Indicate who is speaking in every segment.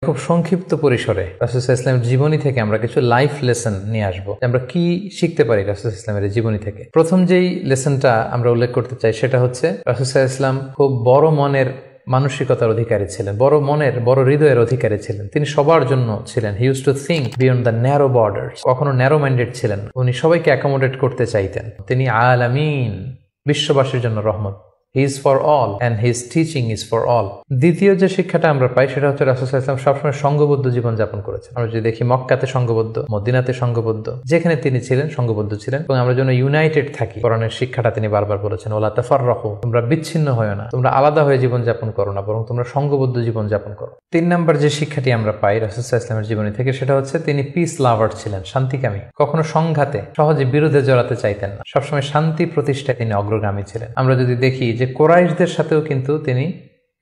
Speaker 1: খুব সংক্ষিপ্ত পরিসরে রাসূল সাল্লাল্লাহু আলাইহি ওয়াসাল্লামের জীবনী থেকে আমরা কিছু লাইফ লেসন নিয়ে আসবো। আমরা কি শিখতে পারি রাসূল সাল্লাল্লাহু আলাইহি ওয়াসাল্লামের জীবনী থেকে। প্রথম যেই লেসনটা আমরা উল্লেখ করতে চাই সেটা হচ্ছে রাসূল সাল্লাল্লাহু আলাইহি ওয়াসাল্লাম খুব বড় মনের মানসিকতার অধিকারী ছিলেন, বড় হৃদয়ের অধিকারী ছিলেন। তিনি সবার জন্য ছিলেন। He use to think beyond the narrow borders. কখনো ন্যারো মাইন্ডেড ছিলেন। উনি সবাইকে অ্যাকোমোডেট করতে চাইতেন। তিনি আলামিন, বিশ্ববাসীর জন্য রহমত। He is for all and his teaching is for all. দ্বিতীয় যে শিক্ষাটা আমরা পাই সেটা হচ্ছে রাসূল সাল্লাল্লাহু আলাইহি ওয়াসাল্লাম সবসময় সংঘবদ্ধ জীবন যাপন করেছেন। আমরা যদি দেখি মক্কাতে সংঘবদ্ধ, মদিনাতে সংঘবদ্ধ, যেখানে তিনি ছিলেন সংঘবদ্ধ ছিলেন। এবং আমরা যেন ইউনাইটেড থাকি, কোরআনের শিক্ষাটা তিনি বারবার বলেছেন, ওয়ালা তাফাররাকু, তোমরা বিচ্ছিন্ন হয়ো না, তোমরা আলাদা হয়ে জীবন যাপন করো না, বরং তোমরা সংঘবদ্ধ জীবন যাপন করো। 3 নাম্বার যে শিক্ষাটি আমরা পাই রাসূল সাল্লাল্লাহু আলাইহি ওয়াসাল্লামের জীবনী থেকে সেটা হচ্ছে তিনি পিস লাভার ছিলেন, শান্তিকামী। কখনো সংঘাতে সহজে বিরোধে জড়াতে চাইতেন না। সবসময় শান্তি প্রতিষ্ঠায় তিনি অগ্রগামী ছিলেন। আমরা যদি দেখি যে কুরাইশদের সাথেও কিন্তু তিনি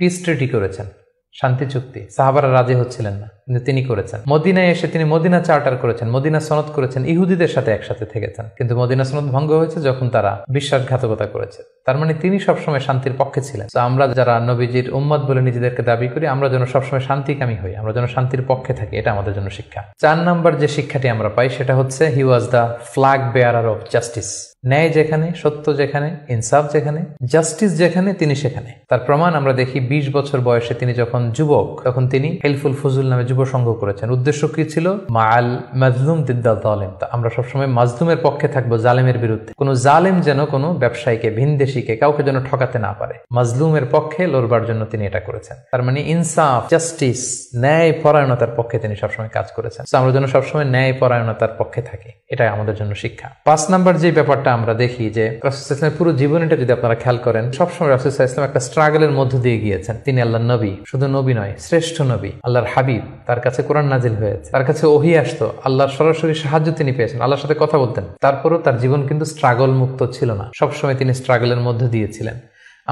Speaker 1: পিস ট্রিটি করেছেন, শান্তি চুক্তি। সাহাবারা রাজি হচ্ছিলেন না, কিন্তু তিনি করেছেন। মদিনায় এসে তিনি মদিনা চার্টার করেছেন, মদিনা সনদ করেছেন, ইহুদিদের সাথে একসাথে থেকেছেন। কিন্তু মদিনা সনদ ভঙ্গ হয়েছে যখন তারা বিশ্বাসঘাতকতা করেছে। তার মানে তিনি সবসময় শান্তির পক্ষে ছিলেন। তো আমরা যারা নবীজির উম্মত বলে নিজেদেরকে দাবি করি, আমরা যেন সবসময় শান্তিকামী হই, আমরা যেন শান্তির পক্ষে থাকি, এটা আমাদের জন্য শিক্ষা। 4 নাম্বার যে শিক্ষাটি আমরা পাই সেটা হচ্ছে he was the flag bearer of justice. ন্যায় যেখানে, সত্য যেখানে, ইনসাফ যেখানে, জাস্টিস যেখানে, তিনি সেখানে। তার প্রমাণ আমরা দেখি 20 বছর বয়সে তিনি যখন যুবক, তখন তিনি হেলফুল ফুজুল নামে যুব সংঘ করেছেন। উদ্দেশ্য কি ছিল? মাআল মাজলুম দিদ্দাল জালিম। আমরা সবসময় মাজলুমের পক্ষে থাকবো, জালেমের বিরুদ্ধে। কোনো জালেম যেন কোনো ব্যবসায়ীকে, ভিনদেশীকে, কাউকে যেন ঠকাতে না পারে। মাজলুমের পক্ষে লড়বার জন্য তিনি এটা করেছেন। তার মানে ইনসাফ, জাস্টিস, ন্যায় পরায়ণতার পক্ষে তিনি সবসময় কাজ করেছেন। আমরা যেন সবসময় ন্যায় পরায়ণতার পক্ষে থাকি, এটাই আমাদের জন্য শিক্ষা। 5 নাম্বার যে ব্যাপারটা আমরা দেখি যে রাসূল সাল্লাল্লাহু আলাইহি ওয়াসাল্লামের পুরো জীবনীটা যদি আপনারা খেয়াল করেন, সবসময় রাসূল সাল্লাল্লাহু আলাইহি ওয়াসাল্লাম একটা স্ট্রাগলের মধ্য দিয়ে গিয়েছেন। তিনি আল্লাহর নবী, শুধু নবী নয়, শ্রেষ্ঠ নবী, আল্লাহর হাবিব। তার কাছে কোরআন নাজিল হয়েছে, তার কাছে ওহী আসতো, আল্লাহর সরাসরি সাহায্য তিনি পেয়েছেন, আল্লাহর সাথে কথা বলতেন। তারপরও তার জীবন কিন্তু স্ট্রাগল মুক্ত ছিল না। সবসময় তিনি স্ট্রাগলের মধ্য দিয়েছিলেন।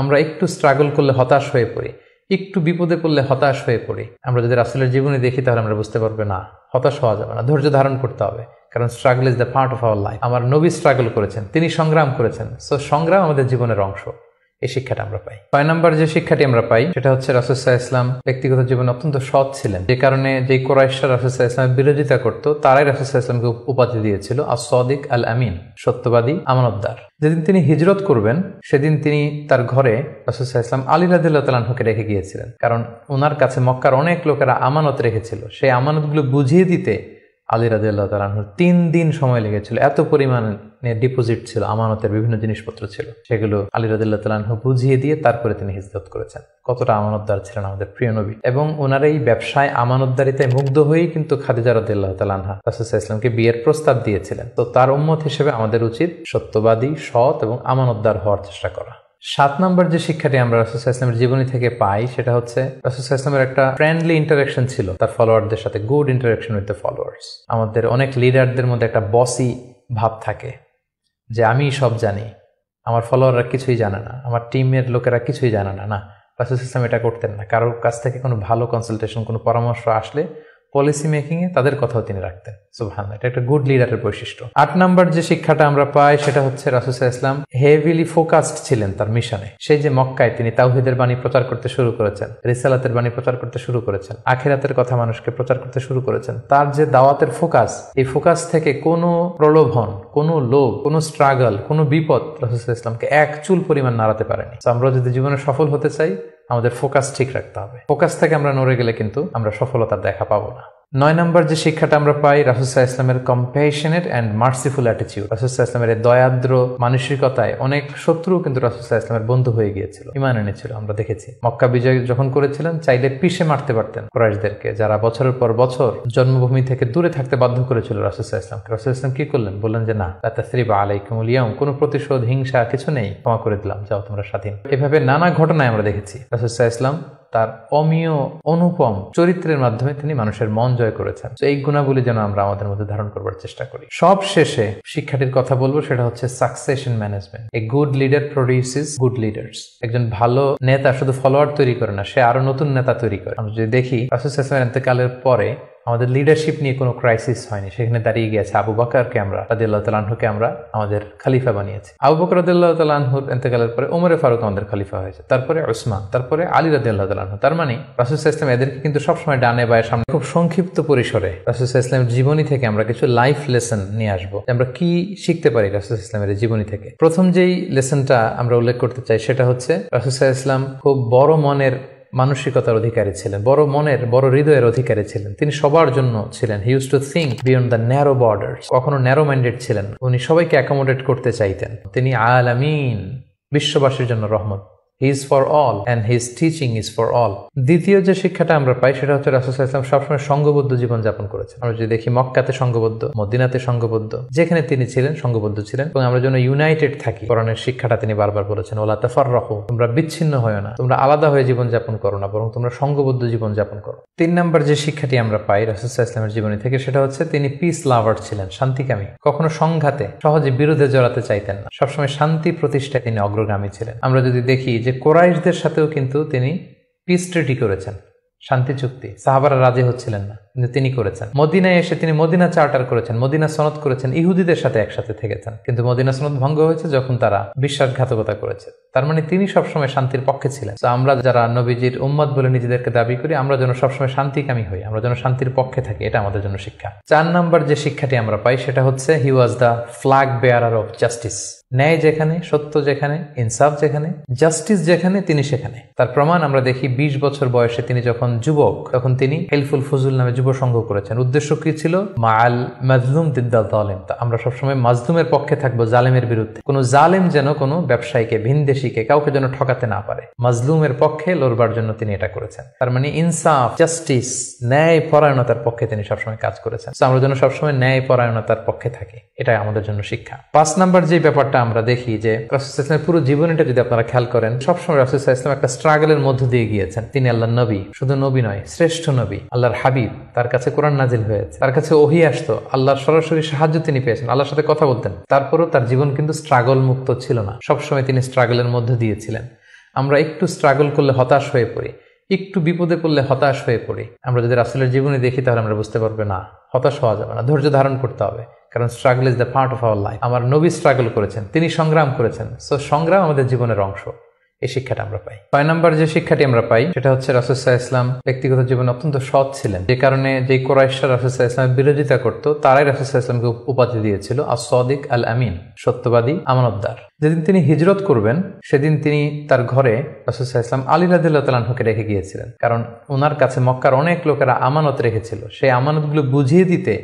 Speaker 1: আমরা একটু স্ট্রাগল করলে হতাশ হয়ে পড়ি, একটু বিপদে পড়লে হতাশ হয়ে পড়ি। আমরা যদি রাসূলের জীবনী দেখি তাহলে আমরা বুঝতে পারবো না, হতাশ হওয়া যাবে না, ধৈর্য ধারণ করতে হবে। কারণ struggle is the part of our life. আমার নবী স্ট্রাগল করেছেন, তিনি সংগ্রাম করেছেন। সো সংগ্রাম আমাদের জীবনের অংশ। এই শিক্ষাটা আমরা পাই। 6 নাম্বার যে শিক্ষাটি আমরা পাই সেটা হচ্ছে রাসূল সাল্লাল্লাহু আলাইহি ওয়াসাল্লাম ব্যক্তিগত জীবনে অত্যন্ত সৎ ছিলেন। যে কারণে যে কুরাইশরা রাসূল সাল্লাল্লাহু আলাইহি ওয়াসাল্লামের বিরোধিতা করত, তারাই রাসূল সাল্লাল্লাহু আলাইহি ওয়াসাল্লামকে উপাধি দিয়েছিল আস-সাদিক আল আমিন, সত্যবাদী, আমানতদার। যেদিন তিনি হিজরত করবেন সেদিন তিনি তার ঘরে রাসূল সাল্লাল্লাহু আলাইহি ওয়াসাল্লাম আলী রাদিয়াল্লাহু তাআলা আনহুকে রেখে গিয়েছিলেন। কারণ ওনার কাছে মক্কার অনেক লোকেরা আমানত রেখেছিল। সেই আমানতগুলো বুঝিয়ে দিতে আলী রাদিয়াল্লাহু তাআলা আনহুর 3 দিন সময় লেগেছিল। এত পরিমাণে ডিপোজিট ছিল, আমানতের বিভিন্ন জিনিসপত্র ছিল, সেগুলো আলী রাদিয়াল্লাহু তাআলা আনহু বুঝিয়ে দিয়ে তারপরে তিনি হিজরত করেছেন। কতটা আমানতদার ছিলেন আমাদের প্রিয় নবী। এবং ওনার এই ব্যবসায় আমানতদারিতায় মুগ্ধ হয়েই কিন্তু খাদিজা রাদিয়াল্লাহু তাআলা আনহা রাসূল সাল্লাল্লাহু আলাইহি ওয়াসাল্লামকে বিয়ের প্রস্তাব দিয়েছিলেন। তো তার উম্মত হিসেবে আমাদের উচিত সত্যবাদী, সৎ এবং আমানতদার হওয়ার চেষ্টা করা। 7 নাম্বার যে শিক্ষাটি আমরা রাসূল সাল্লাল্লাহু আলাইহি ওয়াসাল্লামের জীবনী থেকে পাই সেটা হচ্ছে রাসূল সাল্লাল্লাহু আলাইহি ওয়াসাল্লামের একটা ফ্রেন্ডলি ইন্টারাকশন ছিল তার ফলোয়ারদের সাথে, good interaction with the followers. আমাদের অনেক লিডারদের মধ্যে একটা বসি ভাব থাকে যে আমি সব জানি, আমার ফলোয়াররা কিছুই জানে না, আমার টিমের লোকেরা কিছুই জানে না। না, রাসূল সাল্লাল্লাহু আলাইহি ওয়াসাল্লাম এটা করতেন না। কারোর কাছ থেকে কোনো ভালো কনসালটেশন, কোনো পরামর্শ আসলে পলিসি মেকিং এ তাদের কথাও তিনি রাখতেন। সুবহানাল্লাহ, এটা একটা গুড লিডারের বৈশিষ্ট্য। 8 নাম্বার যে শিক্ষাটা আমরা পাই সেটা হচ্ছে রাসূল সাল্লাল্লাহু আলাইহি ওয়াসাল্লাম হেভিলি ফোকাসড ছিলেন তার মিশনে। সেই যে মক্কায় তিনি তাওহীদের বাণী প্রচার করতে শুরু করেছেন, রিসালাতের বাণী প্রচার করতে শুরু করেছেন, আখিরাতের কথা মানুষকে প্রচার করতে শুরু করেছেন। তার যে দাওয়াতের ফোকাস, এই ফোকাস থেকে কোনো প্রলোভন, কোনো লোভ, কোনো স্ট্রাগল, কোনো বিপদ রাসূল সাল্লাল্লাহু আলাইহি ওয়াসাল্লামকে এক চুল পরিমাণ নাড়াতে পারেনি। আমরা যদি জীবনে সফল হতে চাই আমাদের ফোকাস ঠিক রাখতে হবে। ফোকাস থেকে আমরা নড়ে গেলে কিন্তু আমরা সফলতার দেখা পাবো না। 9 নাম্বার যে শিক্ষাটা আমরা পাই রাসূল সাল্লাল্লাহু আলাইহি ওয়াসাল্লামের কম্প্যাশনেট এন্ড মার্সিফুল অ্যাটিটিউড। রাসূল সাল্লাল্লাহু আলাইহি ওয়াসাল্লামের দয়াদ্র মানসিকতায় অনেক শত্রু কিন্তু রাসূল সাল্লাল্লাহু আলাইহি ওয়াসাল্লামের বন্ধু হয়ে গিয়েছিল, ঈমান এনেছিল। আমরা দেখেছি মক্কা বিজয় যখন করেছিলেন চাইলে পিষে মারতে পারতেন কুরাইশদেরকে, যারা বছরের পর বছর জন্মভূমি থেকে দূরে থাকতে বাধ্য করেছিল রাসূল সাল্লাল্লাহু আলাইহি ওয়াসাল্লামকে। রাসূল সাল্লাল্লাহু আলাইহি ওয়াসাল্লাম কি করলেন? বললেন যে না, লা তাসরিবা আলাইকুমুল ইয়াউম, কোনো প্রতিশোধ, হিংসা কিছু নেই, ক্ষমা করে দিলাম, যাও তোমরা স্বাধীন। এভাবে নানা ঘটনায় আমরা দেখেছি রাসূল সাল্লাল্লাহু আলাইহি ওয়াসাল্লাম তার অমীয় অনুপম চরিত্রের মাধ্যমে তিনি মানুষের মন জয় করেছেন। তো এই গুণাবলী যেন আমরা আমাদের মধ্যে ধারণ করবার চেষ্টা করি। সব শেষে শিক্ষাটির কথা বলবো সেটা হচ্ছে succession management. A good leader produces good leaders. একজন ভালো নেতা শুধু ফলোয়ার তৈরি করে না, সে আরো নতুন নেতা তৈরি করে। আমরা যদি দেখি রাসূল সাল্লাল্লাহু আলাইহি ওয়াসাল্লামের ইন্তেকালের পরে আমাদের লিডারশিপ নিয়ে কোনো ক্রাইসিস হয়নি, সেখানে দাঁড়িয়ে গিয়েছে আবু বকরকে আমরা রাদিয়াল্লাহু তাআলা আনহুকে আমরা আমাদের খলিফা বানিয়েছি। আবু বকর রাদিয়াল্লাহু তাআলা আনহুর ইন্তেকালের পরে ওমরে ফারুক আমাদের খলিফা হয়েছে, তারপরে উসমান, তারপরে আলী রাদিয়াল্লাহু তাআলা আনহু। তার মানে রাসূল সাল্লাল্লাহু আলাইহি ওয়াসাল্লাম এদেরকে কিন্তু সবসময় ডানে বায়ে সামনে খুব সংক্ষিপ্ত পরিসরে রাসূল সাল্লাল্লাহু আলাইহি ওয়াসাল্লামের জীবনী থেকে আমরা কিছু লাইফ লেসন নিয়ে আসবো, আমরা কি শিখতে পারি রাসূল সাল্লাল্লাহু আলাইহি ওয়াসাল্লামের জীবনী থেকে। প্রথম যেই লেসনটা আমরা উল্লেখ করতে চাই সেটা হচ্ছে রাসূল সাল্লাল্লাহু আলাইহি ওয়াসাল্লাম খুব বড় মনের মানসিকতার অধিকারী ছিলেন, বড় মনের বড় হৃদয়ের অধিকারী ছিলেন। তিনি সবার জন্য ছিলেন। He use to think beyond the narrow borders. কখনো ন্যারো মাইন্ডেড ছিলেন, উনি সবাইকে অ্যাকোমোডেট করতে চাইতেন। তিনি আলামিন, বিশ্ববাসীর জন্য রহমত। He is for all and his teaching is for all. দ্বিতীয় যে শিক্ষাটা আমরা পাই সেটা হচ্ছে রাসূল সাল্লাল্লাহু আলাইহি ওয়াসাল্লাম সবসময় সংঘবদ্ধ জীবন যাপন করেছেন। আমরা যদি দেখি মক্কাতে সংঘবদ্ধ, মদিনাতে সংঘবদ্ধ, যেখানে তিনি ছিলেন সংঘবদ্ধ ছিলেন। এবং আমরা যেন ইউনাইটেড থাকি, কোরআনের শিক্ষাটা তিনি বারবার বলেছেন, ওয়ালা তাফাররাকু, তোমরা বিচ্ছিন্ন হয় না, তোমরা আলাদা হয়ে জীবন যাপন করো না, বরং তোমরা সংঘবদ্ধ জীবন যাপন করো। 3 নম্বর যে শিক্ষাটি আমরা পাই রাসূল সাল্লাল্লাহু আলাইহি ওয়াসাল্লামের জীবনী থেকে সেটা হচ্ছে তিনি পিস লাভার ছিলেন, শান্তিকামী। কখনো সংঘাতে সহজে বিরোধে জড়াতে চাইতেন না, সবসময় শান্তি প্রতিষ্ঠায় তিনি অগ্রগামী ছিলেন। আমরা যদি দেখি যে কুরাইশদের সাথেও কিন্তু তিনি পিস ট্রিটি করেছেন, শান্তি চুক্তি। সাহাবারা রাজি হচ্ছিলেন না, কিন্তু তিনি করেছেন। মদিনায় এসে তিনি মদিনা চার্টার করেছেন, মদিনা সনদ করেছেন, ইহুদিদের সাথে একসাথে থেকেছেন। কিন্তু মদিনা সনদ ভঙ্গ হয়েছে যখন তারা বিশ্বাসঘাতকতা করেছে। তার মানে তিনি সবসময় শান্তির পক্ষে ছিলেন। তো আমরা যারা নবীজির উম্মত বলে নিজেদেরকে দাবি করি, আমরা যেন সবসময় শান্তিকামী হই, আমরা যেন শান্তির পক্ষে থাকি, এটা আমাদের জন্য শিক্ষা। 4 নম্বর যে শিক্ষাটি আমরা পাই সেটা হচ্ছে he was the flag bearer of justice. ন্যায় যেখানে, সত্য যেখানে, ইনসাফ যেখানে, জাস্টিস যেখানে, তিনি সেখানে। তার প্রমাণ আমরা দেখি 20 বছর বয়সে তিনি যখন যুবক, তখন তিনি হেলফুল ফুজুল নামে যুব সংঘ করেছেন। উদ্দেশ্য কি ছিল? মাআল মাজলুম দিদ্দাল জালিম। আমরা সবসময় মাজলুমের পক্ষে থাকবো, জালেমের বিরুদ্ধে। কোনো জালেম যেন কোনো ব্যবসায়ীকে, ভিনদেশীকে, কাউকে যেন ঠকাতে না পারে, মাজলুমের পক্ষে লড়বার জন্য তিনি এটা করেছেন। তার মানে ইনসাফ, জাস্টিস, ন্যায় পরায়ণতার পক্ষে তিনি সবসময় কাজ করেছেন। আমরা যেন সবসময় ন্যায় পরায়ণতার পক্ষে থাকি, এটাই আমাদের জন্য শিক্ষা। 5 নম্বর যে ব্যাপারটা আমরা দেখি যে রাসূল সাল্লাল্লাহু আলাইহি ওয়াসাল্লামের পুরো জীবনীটা যদি আপনারা খেয়াল করেন, সবসময় রাসূল সাল্লাল্লাহু আলাইহি ওয়াসাল্লাম একটা স্ট্রাগলের মধ্য দিয়ে গিয়েছেন। তিনি আল্লাহর নবী, শুধু নবী নয়, শ্রেষ্ঠ নবী, আল্লাহর হাবিব। তার কাছে কোরআন নাজিল হয়েছে, তার কাছে ওহী আসতো, আল্লাহর সরাসরি সাহায্য তিনি পেয়েছেন, আল্লাহর সাথে কথা বলতেন। তারপরও তার জীবন কিন্তু স্ট্রাগল মুক্ত ছিল না, সবসময় তিনি স্ট্রাগলের মধ্য দিয়েছিলেন। আমরা একটু স্ট্রাগল করলে হতাশ হয়ে পড়ি, একটু বিপদে পড়লে হতাশ হয়ে পড়ি। আমরা যদি রাসূলের জীবনী দেখি তাহলে আমরা বুঝতে পারবো না, হতাশ হওয়া যাবে না, ধৈর্য ধারণ করতে হবে। কারণ struggle is the part of our life. আমার নবী স্ট্রাগল করেছেন, তিনি সংগ্রাম করেছেন। সো সংগ্রাম আমাদের জীবনের অংশ। এই শিক্ষাটা আমরা পাই। 6 নম্বর যে শিক্ষাটি আমরা পাই সেটা হচ্ছে রাসূল সাল্লাল্লাহু আলাইহি ওয়াসাল্লাম ব্যক্তিগত জীবনে অত্যন্ত সৎ ছিলেন, যে কারণে যে কুরাইশরা রাসূল সাল্লাল্লাহু আলাইহি ওয়াসাল্লামের বিরোধিতা করত, তারাই রাসূল সাল্লাল্লাহু আলাইহি ওয়াসাল্লামকে উপাধি দিয়েছিল আস-সাদিক আল আমিন, সত্যবাদী, আমানতদার। যেদিন তিনি হিজরত করবেন সেদিন তিনি তার ঘরে রাসূল সাল্লাল্লাহু আলাইহি ওয়াসাল্লাম আলী রাদিয়াল্লাহু তাআলা আনহুকে রেখে গিয়েছিলেন, কারণ ওনার কাছে মক্কার অনেক লোকেরা আমানত রেখেছিল। সেই আমানতগুলো বুঝিয়ে দিতে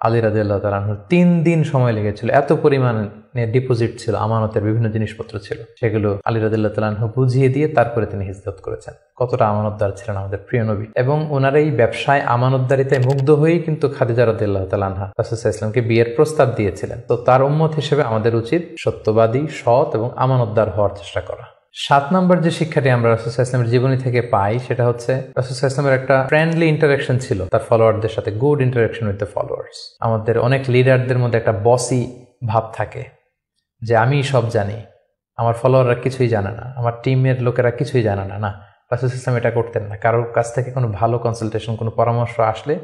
Speaker 1: আলী রাদিয়াল্লাহু তাআলা আনহুর 3 দিন সময় লেগেছিল। এত পরিমাণে ডিপোজিট ছিল, আমানতের বিভিন্ন জিনিসপত্র ছিল, সেগুলো আলী রাদিয়াল্লাহু তাআলা আনহু বুঝিয়ে দিয়ে তারপরে তিনি হিজরত করেছেন। কতটা আমানতদার ছিলেন আমাদের প্রিয় নবী। এবং ওনার এই ব্যবসায় আমানতদারিতায় মুগ্ধ হয়েই কিন্তু খাদিজা রাদিয়াল্লাহু তাআলা আনহা রাসূল সাল্লাল্লাহু আলাইহি ওয়াসাল্লামকে বিয়ের প্রস্তাব দিয়েছিলেন। তো তার উম্মত হিসেবে আমাদের উচিত সত্যবাদী, সৎ এবং আমানতদার হওয়ার চেষ্টা করা। 7 নম্বর যে শিক্ষাটি আমরা রাসূল সাল্লাল্লাহু আলাইহি ওয়াসাল্লামের জীবনী থেকে পাই সেটা হচ্ছে রাসূল সাল্লাল্লাহু আলাইহি ওয়াসাল্লামের একটা ফ্রেন্ডলি ইন্টারাকশন ছিল তার ফলোয়ারদের সাথে, good interaction with the followers. আমাদের অনেক লিডারদের মধ্যে একটা বসি ভাব থাকে, যে আমি সব জানি, আমার ফলোয়াররা কিছুই জানে না, আমার টিমের লোকেরা কিছুই জানে না। না, রাসূল সাল্লাল্লাহু আলাইহি ওয়াসাল্লাম এটা করতেন না। কারোর কাছ থেকে কোনো ভালো কনসালটেশন, কোনো পরামর্শ আসলে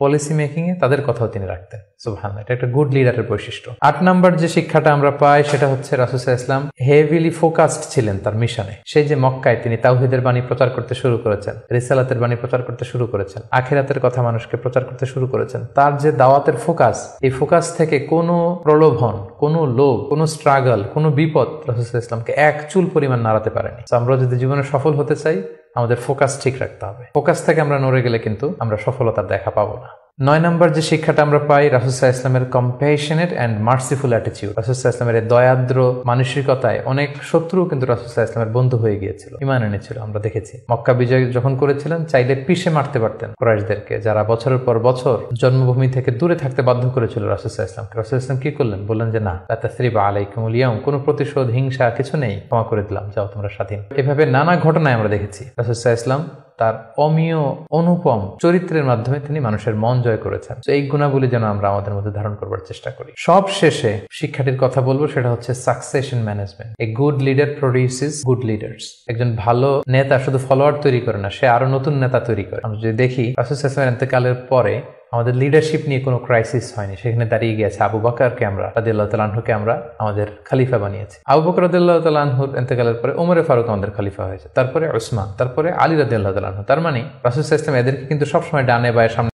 Speaker 1: পলিসি মেকিং এ তাদের কথাও তিনি রাখতেন। সুবহানাল্লাহ, এটা একটা গুড লিডারের বৈশিষ্ট্য। 8 নম্বর যে শিক্ষাটা আমরা পাই সেটা হচ্ছে রাসূল সাল্লাল্লাহু আলাইহি ওয়াসাল্লাম হেভিলি ফোকাসড ছিলেন তার মিশনে। সেই যে মক্কায় তিনি তাওহীদের বাণী প্রচার করতে শুরু করেছেন, রিসালাতের বাণী প্রচার করতে শুরু করেছেন, আখিরাতের কথা মানুষকে প্রচার করতে শুরু করেছেন। তার যে দাওয়াতের ফোকাস, এই ফোকাস থেকে কোনো প্রলোভন, কোনো লোভ, কোনো স্ট্রাগল, কোনো বিপদ রাসূল সাল্লাল্লাহু আলাইহি ওয়াসাল্লামকে এক চুল পরিমাণ নাড়াতে পারেনি। আমরা যদি জীবনে সফল হতে চাই আমাদের ফোকাস ঠিক রাখতে হবে। ফোকাস থেকে আমরা নড়ে গেলে কিন্তু আমরা সফলতার দেখা পাবো না। 9 নম্বর যে শিক্ষাটা আমরা পাই রাসূল সাল্লাল্লাহু আলাইহি ওয়াসাল্লামের কম্প্যাশনেট এন্ড মার্সিফুল অ্যাটিটিউড। রাসূল সাল্লাল্লাহু আলাইহি ওয়াসাল্লামের দয়াদ্র মানসিকতায় অনেক শত্রু কিন্তু রাসূল সাল্লাল্লাহু আলাইহি ওয়াসাল্লামের বন্ধু হয়ে গিয়েছিল, ঈমান এনেছিল। আমরা দেখেছি মক্কা বিজয় যখন করেছিলেন চাইলে পিষে মারতে পারতেন কুরাইশদেরকে, যারা বছরের পর বছর জন্মভূমি থেকে দূরে থাকতে বাধ্য করেছিল রাসূল সাল্লাল্লাহু আলাইহি ওয়াসাল্লামকে। রাসূল সাল্লাল্লাহু আলাইহি ওয়াসাল্লাম কি করলেন? বললেন যে না, লা তাসরিবা আলাইকুমুল ইয়াউম, কোনো প্রতিশোধ, হিংসা কিছু নেই, ক্ষমা করে দিলাম, যাও তোমরা স্বাধীন। এভাবে নানা ঘটনায় আমরা দেখেছি রাসূল সাল্লাল্লাহু আলাইহি ওয়াসাল্লাম তার অমীয় অনুপম চরিত্রের মাধ্যমে তিনি মানুষের মন জয় করেছেন। তো এই গুণাবলী যেন আমরা আমাদের মধ্যে ধারণ করবার চেষ্টা করি। সব শেষে শিক্ষাটির কথা বলবো, সেটা হচ্ছে succession management. A good leader produces good leaders. একজন ভালো নেতা শুধু ফলোয়ার তৈরি করে না, সে আরো নতুন নেতা তৈরি করে। আমরা যদি দেখি রাসূল সাল্লাল্লাহু আলাইহি ওয়াসাল্লামের ইন্তেকালের পরে আমাদের লিডারশিপ নিয়ে কোনো ক্রাইসিস হয়নি, সেখানে দাঁড়িয়ে গিয়েছে আবু বকরকে আমরা রাদিয়াল্লাহু তাআলা আনহুকে আমরা আমাদের খলিফা বানিয়েছি। আবু বকর রাদিয়াল্লাহু তাআলা আনহুর ইন্তেকালের পরে ওমরে ফারুক আমাদের খলিফা হয়েছে, তারপরে উসমান, তারপরে আলী রাদিয়াল্লাহু তাআলা আনহু। তার মানে রাসূল সাল্লাল্লাহু আলাইহি ওয়াসাল্লাম এদেরকে কিন্তু সবসময় ডানে বায়ে সামনে